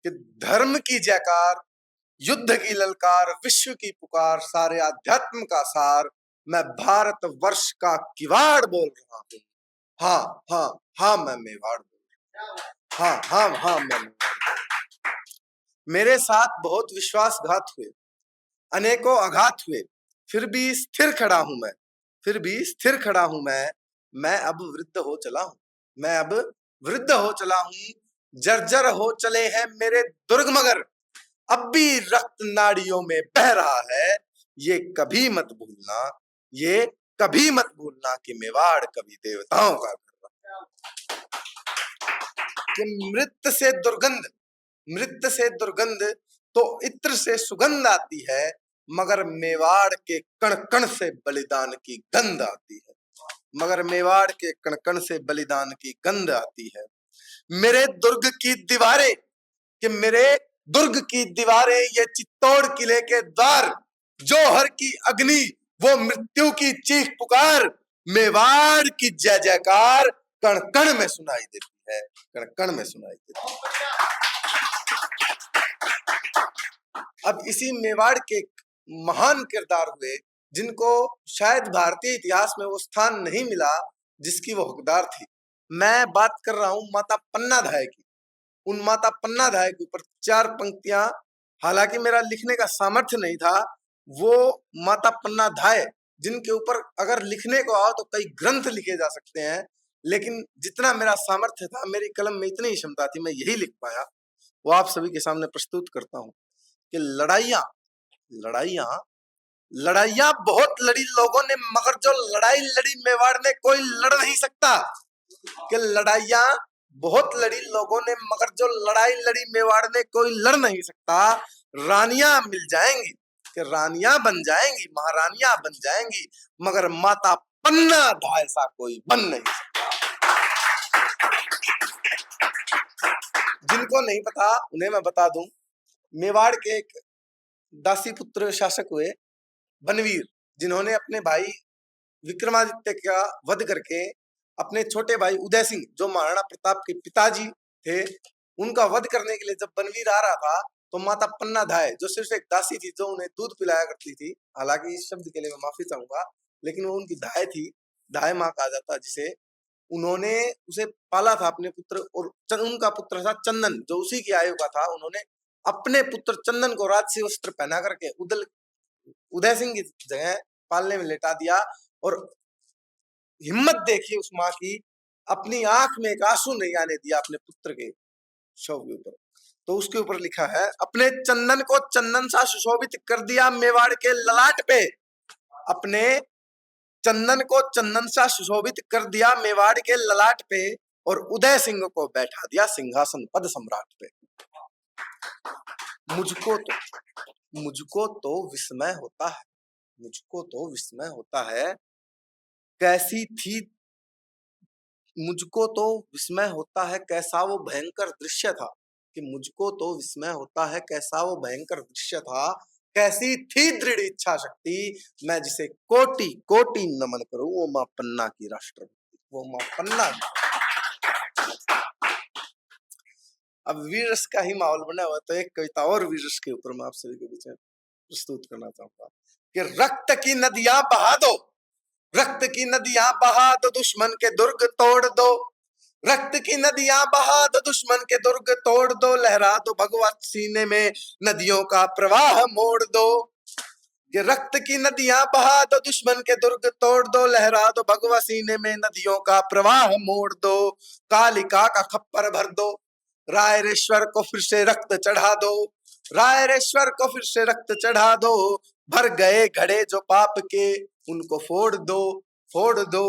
कि धर्म की जयकार, युद्ध की ललकार, विश्व की पुकार, सारे आध्यात्म का सार, मैं भारत वर्ष का किवाड़ बोल रहा हूँ। हाँ हाँ हाँ, मैं मेवाड़ बोल रहा हूँ। हाँ हाँ हाँ, मैं मेवाड़ बोल रहा हूँ। मेरे साथ बहुत विश्वासघात हुए, अनेकों आघात हुए, फिर भी स्थिर खड़ा हूं मैं, फिर भी स्थिर खड़ा हूं मैं अब वृद्ध हो चला हूं, मैं अब वृद्ध हो चला हूं, जर्जर हो चले हैं मेरे दुर्ग मगर अब भी रक्त नाड़ियों में बह रहा है। ये कभी मत भूलना, ये कभी मत भूलना कि मेवाड़ कभी देवताओं का घर रहा। कि मृत से दुर्गंध तो इत्र से सुगंध आती है, मगर मेवाड़ के कण कण से बलिदान की गंध आती है, मगर मेवाड़ के कण कण से बलिदान की गंध आती है। मेरे दुर्ग की दीवारें, कि मेरे दुर्ग की दीवारें, ये चित्तौड़ किले के द्वार, जौहर की अग्नि, वो मृत्यु की चीख पुकार, मेवाड़ की जय जयकार कण कण में सुनाई देती है, कण कण में सुनाई देती है। अब इसी मेवाड़ के महान किरदार हुए, जिनको शायद भारतीय इतिहास में वो स्थान नहीं मिला जिसकी वो हकदार थी। मैं बात कर रहा हूं माता पन्नाधाय की। उन माता पन्नाधाय के ऊपर 4 पंक्तियां, हालांकि मेरा लिखने का सामर्थ्य नहीं था, वो माता पन्नाधाय जिनके ऊपर अगर लिखने को आओ तो कई ग्रंथ लिखे जा सकते हैं, लेकिन जितना मेरा सामर्थ्य था, मेरी कलम में इतनी ही क्षमता थी, मैं यही लिख पाया, वो आप सभी के सामने प्रस्तुत करता हूं। कि लड़ाइयां लड़ाइयां लड़ाइयां बहुत लड़ी लोगों ने, मगर जो लड़ाई लड़ी मेवाड़ में कोई लड़ नहीं सकता। कि लड़ाइयां बहुत लड़ी लोगों ने, मगर जो लड़ाई लड़ी मेवाड़ में कोई लड़ नहीं सकता। रानियां मिल जाएंगी, कि रानियां बन जाएंगी, महारानियां बन जाएंगी, मगर माता पन्नाधाय सा कोई बन नहीं सकता। जिनको नहीं पता उन्हें मैं बता दूं, मेवाड़ के एक दासी पुत्र शासक हुए बनवीर, जिन्होंने अपने भाई विक्रमादित्य का वध करके अपने छोटे भाई उदय सिंह, जो महाराणा प्रताप के पिताजी थे, उनका वध करने के लिए जब बनवीर आ रहा था, तो माता पन्नाधाय, जो सिर्फ एक दासी थी, जो उन्हें दूध पिलाया करती थी, हालांकि इस शब्द के लिए मैं माफी चाहूंगा, लेकिन वो उनकी धाय थी, धाय माँ कहा जाता जिसे, उन्होंने उसे पाला था अपने पुत्र, और उनका पुत्र था चंदन, जो उसी की आयु का था। उन्होंने अपने पुत्र चंदन को राजसी वस्त्र पहना करके उदय सिंह की जगह पालने में लेटा दिया, और हिम्मत देखी उस माँ की, अपनी आंख में एक आंसू नहीं आने दिया अपने पुत्र के शव के ऊपर। तो उसके ऊपर लिखा है, अपने चंदन को चंदन सा सुशोभित कर दिया मेवाड़ के ललाट पे, अपने चंदन को चंदन सा सुशोभित कर दिया मेवाड़ के ललाट पे, और उदय सिंह को बैठा दिया सिंहासन पद सम्राट पे। मुझको तो विस्मय होता है, मुझको तो विस्मय होता है, कैसी थी, मुझको तो विस्मय होता है कैसा वो भयंकर दृश्य था। कि मुझको तो विस्मय होता है कैसा वो भयंकर दृश्य था, कैसी थी दृढ़ इच्छा शक्ति, मैं जिसे कोटि कोटि नमन करूं, वो मां पन्ना की राष्ट्रभक्ति, वो मां पन्ना। अब वीर रस का ही माहौल बना हुआ, तो एक कविता और वीर रस के ऊपर मैं आप सभी के बीच में प्रस्तुत करना चाहूंगा। कि रक्त की नदियां बहा दो, रक्त की नदियां बहा दो, दुश्मन के दुर्ग तोड़ दो, रक्त की नदियां बहा दो, दुश्मन के दुर्ग तोड़ दो, लहरा दो भगवा सीने में नदियों का प्रवाह मोड़ दो। कि रक्त की नदियां बहा दो, दुश्मन के दुर्ग तोड़ दो, लहरा दो भगवा सीने में नदियों का प्रवाह मोड़ दो, कालिका का खप्पर भर दो, रायरेश्वर को फिर से रक्त चढ़ा दो, रायरेश्वर को फिर से रक्त चढ़ा दो, भर गए घड़े जो पाप के उनको फोड़ दो, फोड़ दो।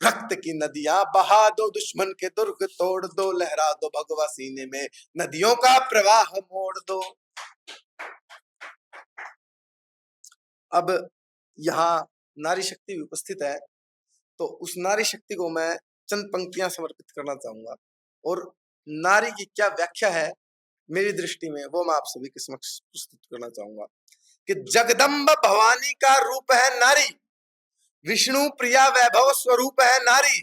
रक्त की नदियां बहा दो, दुश्मन के दुर्ग तोड़ दो, लहरा दो भगवा सीने में नदियों का प्रवाह मोड़ दो। अब यहाँ नारी शक्ति भी उपस्थित है, तो उस नारी शक्ति को मैं चंद पंक्तियां समर्पित करना चाहूंगा, और नारी की क्या व्याख्या है मेरी दृष्टि में, वो मैं आप सभी के समक्ष प्रस्तुत करना चाहूंगा। कि जगदम्ब भवानी का रूप है नारी, विष्णु प्रिया वैभव स्वरूप है नारी,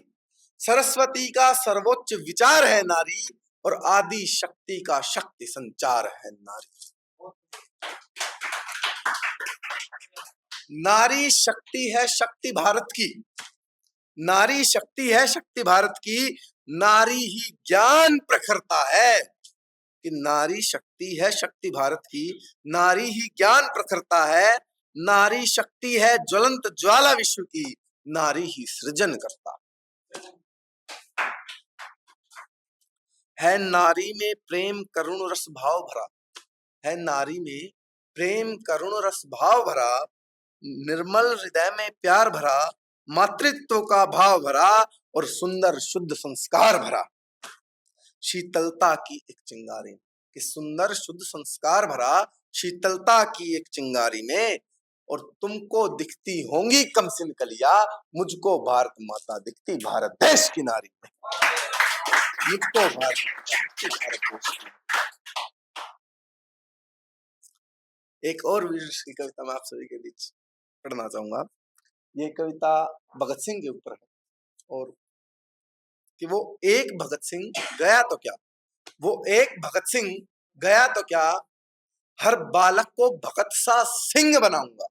सरस्वती का सर्वोच्च विचार है नारी, और आदि शक्ति का शक्ति संचार है नारी। नारी शक्ति है, शक्ति भारत की। नारी शक्ति है, शक्ति भारत की। नारी ही ज्ञान प्रखरता है कि नारी शक्ति है, शक्ति भारत की। नारी ही ज्ञान प्रखरता है। नारी शक्ति है, ज्वलंत ज्वाला विश्व की। नारी ही सृजन करता है। नारी में प्रेम करुण रस भाव भरा है। नारी में प्रेम करुण रस भाव भरा, निर्मल हृदय में प्यार भरा, मातृत्व का भाव भरा और सुंदर शुद्ध संस्कार भरा। शीतलता की एक चिंगारी कि सुंदर शुद्ध संस्कार भरा, शीतलता की एक चिंगारी में। और तुमको दिखती होंगी कमसिन कलिया, मुझको भारत माता दिखती भारत देश की नारी में। मुझको भारत माता दिखती भारत देश की। एक और वीर की कविता मैं आप सभी के बीच पढ़ना चाहूंगा। ये कविता भगत सिंह के ऊपर है और कि वो एक भगत सिंह गया तो क्या, वो एक भगत सिंह गया तो क्या, हर बालक को भगत सा सिंह बनाऊंगा।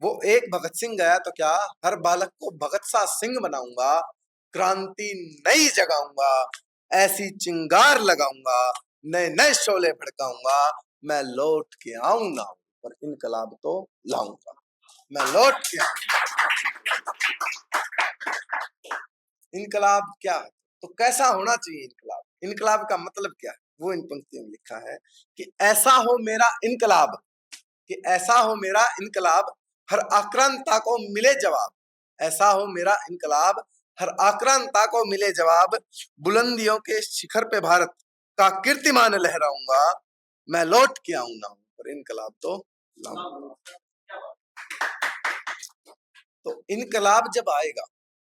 वो एक भगत सिंह गया तो क्या, हर बालक को भगत सा सिंह बनाऊंगा। क्रांति नई जगाऊंगा, ऐसी चिंगार लगाऊंगा, नए नए शोले भड़काऊंगा। मैं लौट के आऊंगा पर इनकलाब तो लाऊंगा। मैं लौट के आऊंगा। इनकलाब क्या है, तो कैसा होना चाहिए इनकलाब? इनकलाब का मतलब क्या है, वो इन पंक्तियों में लिखा है कि ऐसा हो मेरा इनकलाब, कि ऐसा हो मेरा इनकलाब, हर आक्रांता को मिले जवाब। ऐसा हो मेरा इनकलाब, हर आक्रांता को मिले जवाब। बुलंदियों के शिखर पे भारत का कीर्तिमान लहराऊंगा। मैं लौट के आऊंगा पर इनकलाब तो लाऊंगा। तो इनकलाब जब आएगा,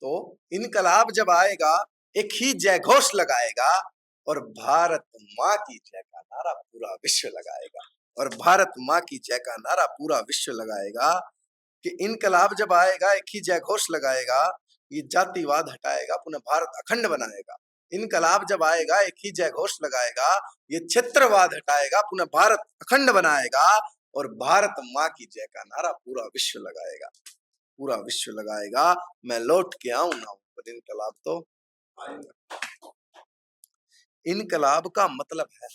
तो इनकलाब जब आएगा, एक ही जय घोष लगाएगा और भारत माँ की जय का नारा पूरा विश्व लगाएगा। और भारत माँ की जय का नारा पूरा विश्व लगाएगा। कि इनकलाब जब आएगा, एक ही जय घोष लगाएगा, ये जातिवाद हटाएगा, पुनः भारत अखंड बनाएगा। इनकलाब जब आएगा, एक ही जय घोष लगाएगा, ये क्षेत्रवाद हटाएगा, पुनः भारत अखंड बनाएगा। और भारत माँ की जय का नारा पूरा विश्व लगाएगा, पूरा विश्व लगाएगा। मैं लौट के आऊं ना पर इनकलाब तो आएगा। इनकलाब का मतलब है,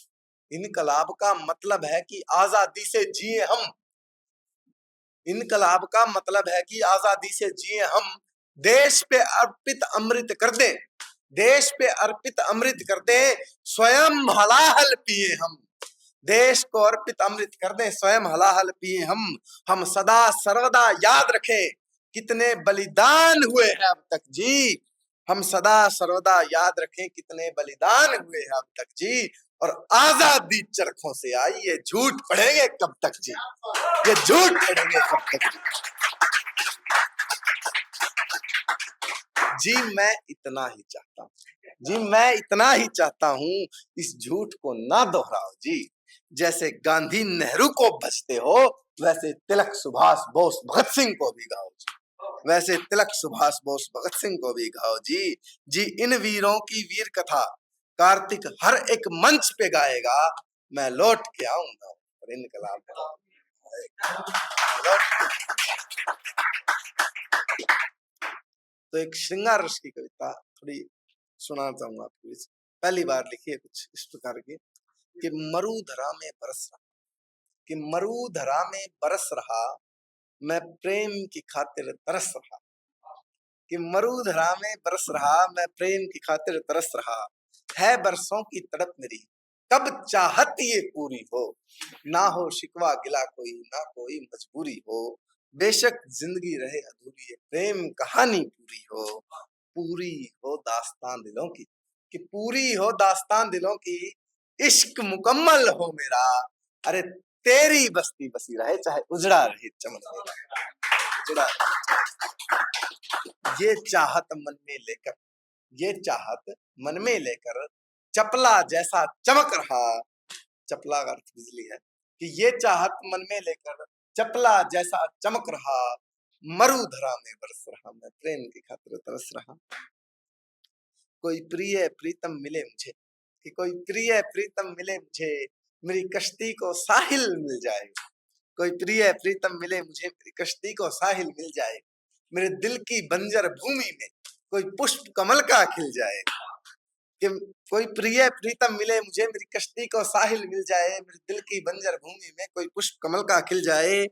इनकलाब का मतलब है कि आजादी से जिए हम। इनकलाब का मतलब है कि आजादी से जिए हम, देश पे अर्पित अमृत कर दे, देश पे अर्पित अमृत कर दे, स्वयं हलाहल पिए हम। देश को अर्पित अमृत कर दे, स्वयं हलाहल पिए हम सदा सर्वदा याद रखें कितने बलिदान हुए हैं अब तक जी। हम सदा सर्वदा याद रखें कितने बलिदान हुए हैं अब तक जी। और आजादी चरखों से आई, ये झूठ पढ़ेंगे कब तक जी, ये झूठ पढ़ेंगे कब तक जी। मैं इतना ही चाहता हूँ जी, मैं इतना ही चाहता हूँ, इस झूठ को ना दोहराओ जी। जैसे गांधी नेहरू को भजते हो, वैसे तिलक सुभाष बोस भगत सिंह को भी गाओ जी। वैसे तिलक सुभाष बोस भगत सिंह को भी गाओ जी। जी इन वीरों की वीर कथा कार्तिक हर एक मंच पे गाएगा। मैं लौट के आऊंगा और इनकलाब तो एक श्रृंगार रस की कविता थोड़ी सुनाना चाहूंगा आपको। पहली बार लिखी है कुछ इस प्रकार की कि मरुधरा में बरस रहा, कि मरुधरा में बरस रहा, मैं प्रेम की खातिर तरस रहा। कि मरुधरा में बरस रहा, मैं प्रेम की खातिर तरस रहा। है बरसों की तड़प मेरी, कब चाहत ये पूरी हो। ना हो शिकवा गिला कोई, ना कोई मजबूरी हो। बेशक जिंदगी रहे अधूरी, प्रेम कहानी पूरी हो। पूरी हो दास्तान दिलों की, कि पूरी हो दास्तान दिलों की, इश्क मुकम्मल हो मेरा। अरे तेरी बस्ती बसी रहे, चाहे उजड़ा रहे चमन मेरा, उजड़ा रहे। ये चाहत मन में लेकर, ये चाहत मन में लेकर, चपला जैसा चमक रहा। चपला का अर्थ बिजली है। कि ये चाहत मन में लेकर, चपला जैसा चमक रहा, मरुधरा में बरस रहा, मैं प्रेम की खातिर तरस रहा। कोई प्रिय प्रीतम मिले मुझे, कि कोई प्रिय प्रीतम मिले मुझे, मेरी कश्ती को साहिल मिल जाए। कोई प्रिय प्रीतम मिले मुझे, मेरी कश्ती को साहिल मिल जाए। मेरे दिल की बंजर भूमि में कोई पुष्प कमल का खिल जाए। कि कोई प्रिय प्रीतम मिले मुझे, मेरी कश्ती को साहिल मिल जाए। मेरे दिल की बंजर भूमि में कोई पुष्प कमल का खिल जाए।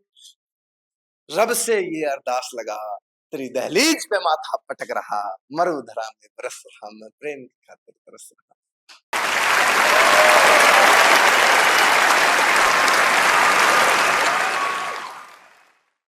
रब से ये अरदास लगा, तेरी दहलीज पे माथा पटक रहा। मरुधरा में बरस रहा मैं, प्रेम की खातिर तरस रहा।